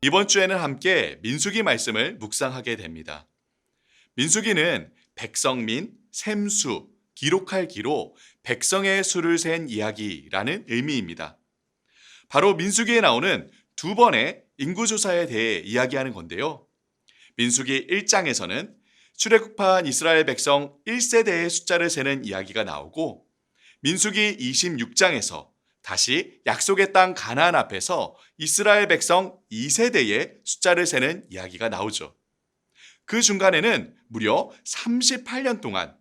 이번 주에는 함께 민수기 말씀을 묵상하게 됩니다. 민수기는 백성민, 셈수, 기록할 기로 백성의 수를 센 이야기라는 의미입니다. 바로 민수기에 나오는 두 번의 인구조사에 대해 이야기하는 건데요. 민수기 1장에서는 출애굽한 이스라엘 백성 1세대의 숫자를 세는 이야기가 나오고, 민수기 26장에서 다시 약속의 땅 가나안 앞에서 이스라엘 백성 2세대의 숫자를 세는 이야기가 나오죠. 그 중간에는 무려 38년 동안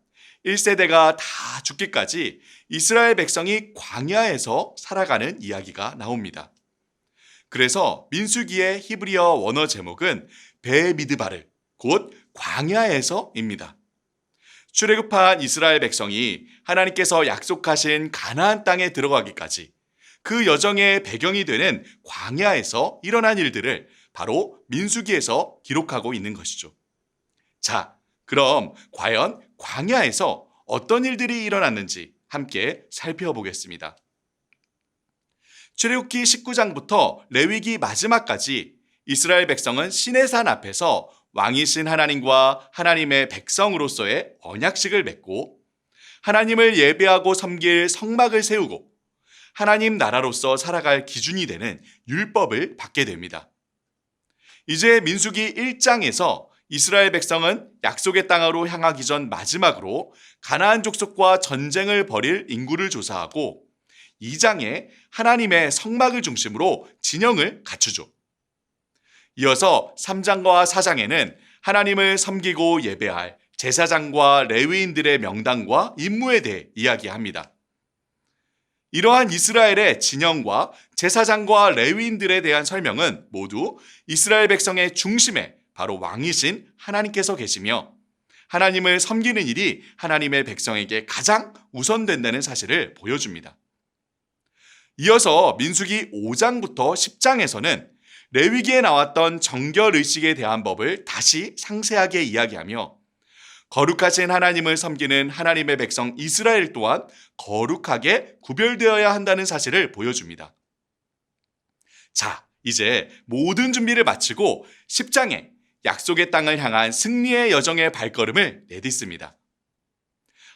1세대가 다 죽기까지 이스라엘 백성이 광야에서 살아가는 이야기가 나옵니다. 그래서 민수기의 히브리어 원어 제목은 베미드바르, 곧 광야에서입니다. 출애굽한 이스라엘 백성이 하나님께서 약속하신 가나안 땅에 들어가기까지 그 여정의 배경이 되는 광야에서 일어난 일들을 바로 민수기에서 기록하고 있는 것이죠. 자, 그럼 과연 광야에서 어떤 일들이 일어났는지 함께 살펴보겠습니다. 출애굽기 19장부터 레위기 마지막까지 이스라엘 백성은 시내산 앞에서 왕이신 하나님과 하나님의 백성으로서의 언약식을 맺고, 하나님을 예배하고 섬길 성막을 세우고 하나님 나라로서 살아갈 기준이 되는 율법을 받게 됩니다. 이제 민수기 1장에서 이스라엘 백성은 약속의 땅으로 향하기 전 마지막으로 가나안 족속과 전쟁을 벌일 인구를 조사하고, 2장에 하나님의 성막을 중심으로 진영을 갖추죠. 이어서 3장과 4장에는 하나님을 섬기고 예배할 제사장과 레위인들의 명단과 임무에 대해 이야기합니다. 이러한 이스라엘의 진영과 제사장과 레위인들에 대한 설명은 모두 이스라엘 백성의 중심에 바로 왕이신 하나님께서 계시며, 하나님을 섬기는 일이 하나님의 백성에게 가장 우선된다는 사실을 보여줍니다. 이어서 민수기 5장부터 10장에서는 레위기에 나왔던 정결의식에 대한 법을 다시 상세하게 이야기하며, 거룩하신 하나님을 섬기는 하나님의 백성 이스라엘 또한 거룩하게 구별되어야 한다는 사실을 보여줍니다. 자, 이제 모든 준비를 마치고 10장에 약속의 땅을 향한 승리의 여정의 발걸음을 내딛습니다.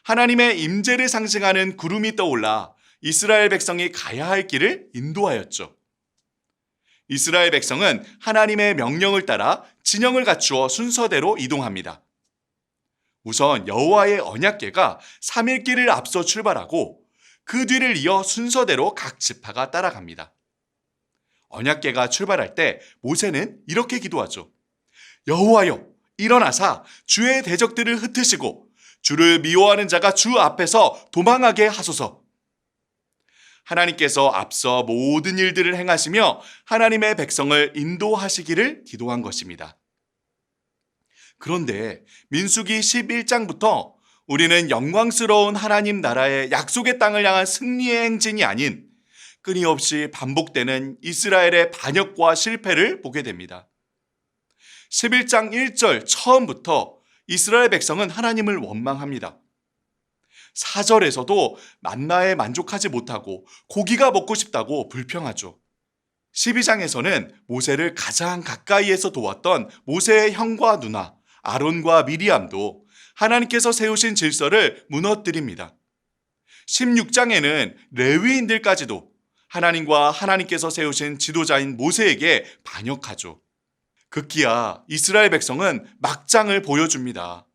하나님의 임재를 상징하는 구름이 떠올라 이스라엘 백성이 가야 할 길을 인도하였죠. 이스라엘 백성은 하나님의 명령을 따라 진영을 갖추어 순서대로 이동합니다. 우선 여호와의 언약궤가 3일 길을 앞서 출발하고 그 뒤를 이어 순서대로 각 지파가 따라갑니다. 언약궤가 출발할 때 모세는 이렇게 기도하죠. 여호와여, 일어나사 주의 대적들을 흩으시고 주를 미워하는 자가 주 앞에서 도망하게 하소서. 하나님께서 앞서 모든 일들을 행하시며 하나님의 백성을 인도하시기를 기도한 것입니다. 그런데 민수기 11장부터 우리는 영광스러운 하나님 나라의 약속의 땅을 향한 승리의 행진이 아닌 끊임없이 반복되는 이스라엘의 반역과 실패를 보게 됩니다. 11장 1절 처음부터 이스라엘 백성은 하나님을 원망합니다. 4절에서도 만나에 만족하지 못하고 고기가 먹고 싶다고 불평하죠. 12장에서는 모세를 가장 가까이에서 도왔던 모세의 형과 누나 아론과 미리암도 하나님께서 세우신 질서를 무너뜨립니다. 16장에는 레위인들까지도 하나님과 하나님께서 세우신 지도자인 모세에게 반역하죠. 급기야 이스라엘 백성은 막장을 보여줍니다.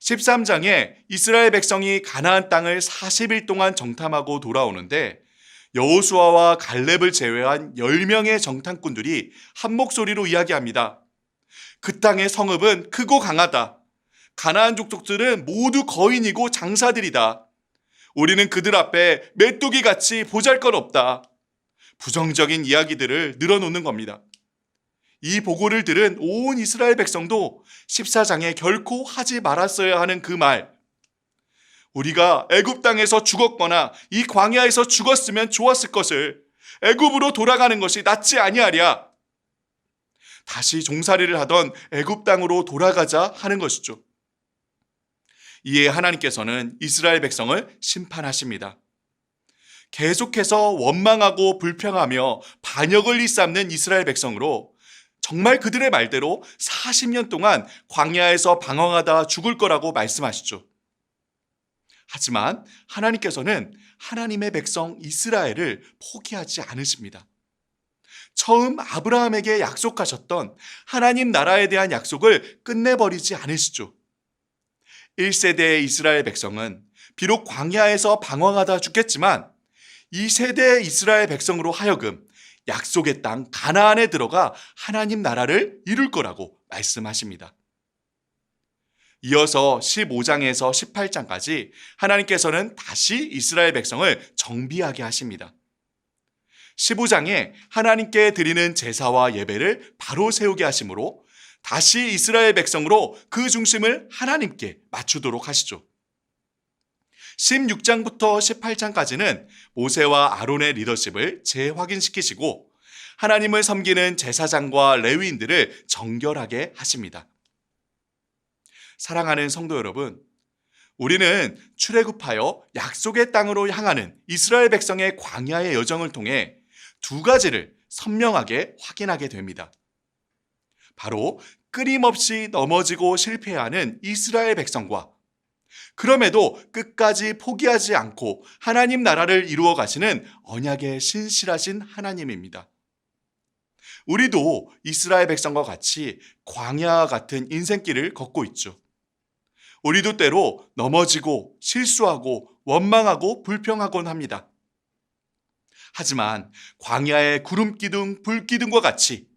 13장에 이스라엘 백성이 가나안 땅을 40일 동안 정탐하고 돌아오는데, 여호수아와 갈렙을 제외한 10명의 정탐꾼들이 한 목소리로 이야기합니다. 그 땅의 성읍은 크고 강하다. 가나안 족속들은 모두 거인이고 장사들이다. 우리는 그들 앞에 메뚜기같이 보잘것없다. 부정적인 이야기들을 늘어놓는 겁니다. 이 보고를 들은 온 이스라엘 백성도 14장에 결코 하지 말았어야 하는 그 말, 우리가 애굽 땅에서 죽었거나 이 광야에서 죽었으면 좋았을 것을 애굽으로 돌아가는 것이 낫지 아니하랴. 다시 종살이를 하던 애굽 땅으로 돌아가자 하는 것이죠. 이에 하나님께서는 이스라엘 백성을 심판하십니다. 계속해서 원망하고 불평하며 반역을 일삼는 이스라엘 백성으로 정말 그들의 말대로 40년 동안 광야에서 방황하다 죽을 거라고 말씀하시죠. 하지만 하나님께서는 하나님의 백성 이스라엘을 포기하지 않으십니다. 처음 아브라함에게 약속하셨던 하나님 나라에 대한 약속을 끝내버리지 않으시죠. 1세대의 이스라엘 백성은 비록 광야에서 방황하다 죽겠지만 2세대의 이스라엘 백성으로 하여금 약속의 땅 가나안에 들어가 하나님 나라를 이룰 거라고 말씀하십니다. 이어서 15장에서 18장까지 하나님께서는 다시 이스라엘 백성을 정비하게 하십니다. 15장에 하나님께 드리는 제사와 예배를 바로 세우게 하심으로 다시 이스라엘 백성으로 그 중심을 하나님께 맞추도록 하시죠. 16장부터 18장까지는 모세와 아론의 리더십을 재확인시키시고 하나님을 섬기는 제사장과 레위인들을 정결하게 하십니다. 사랑하는 성도 여러분, 우리는 출애굽하여 약속의 땅으로 향하는 이스라엘 백성의 광야의 여정을 통해 두 가지를 선명하게 확인하게 됩니다. 바로 끊임없이 넘어지고 실패하는 이스라엘 백성과 그럼에도 끝까지 포기하지 않고 하나님 나라를 이루어 가시는 언약의 신실하신 하나님입니다. 우리도 이스라엘 백성과 같이 광야와 같은 인생길을 걷고 있죠. 우리도 때로 넘어지고 실수하고 원망하고 불평하곤 합니다. 하지만 광야의 구름기둥, 불기둥과 같이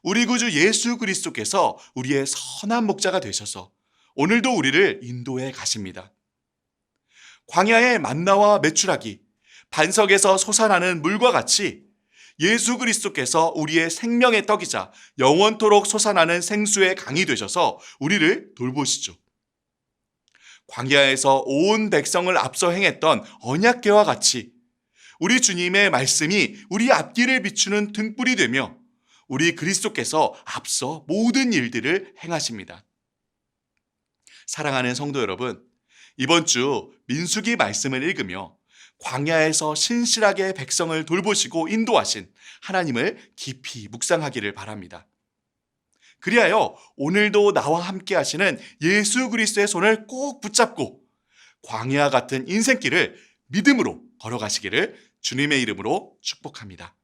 우리 구주 예수 그리스도께서 우리의 선한 목자가 되셔서 오늘도 우리를 인도해 가십니다. 광야의 만나와 메추라기, 반석에서 솟아나는 물과 같이 예수 그리스도께서 우리의 생명의 떡이자 영원토록 솟아나는 생수의 강이 되셔서 우리를 돌보시죠. 광야에서 온 백성을 앞서 행했던 언약궤와 같이 우리 주님의 말씀이 우리 앞길을 비추는 등불이 되며 우리 그리스도께서 앞서 모든 일들을 행하십니다. 사랑하는 성도 여러분, 이번 주 민수기 말씀을 읽으며 광야에서 신실하게 백성을 돌보시고 인도하신 하나님을 깊이 묵상하기를 바랍니다. 그리하여 오늘도 나와 함께 하시는 예수 그리스도의 손을 꼭 붙잡고 광야 같은 인생길을 믿음으로 걸어가시기를 주님의 이름으로 축복합니다.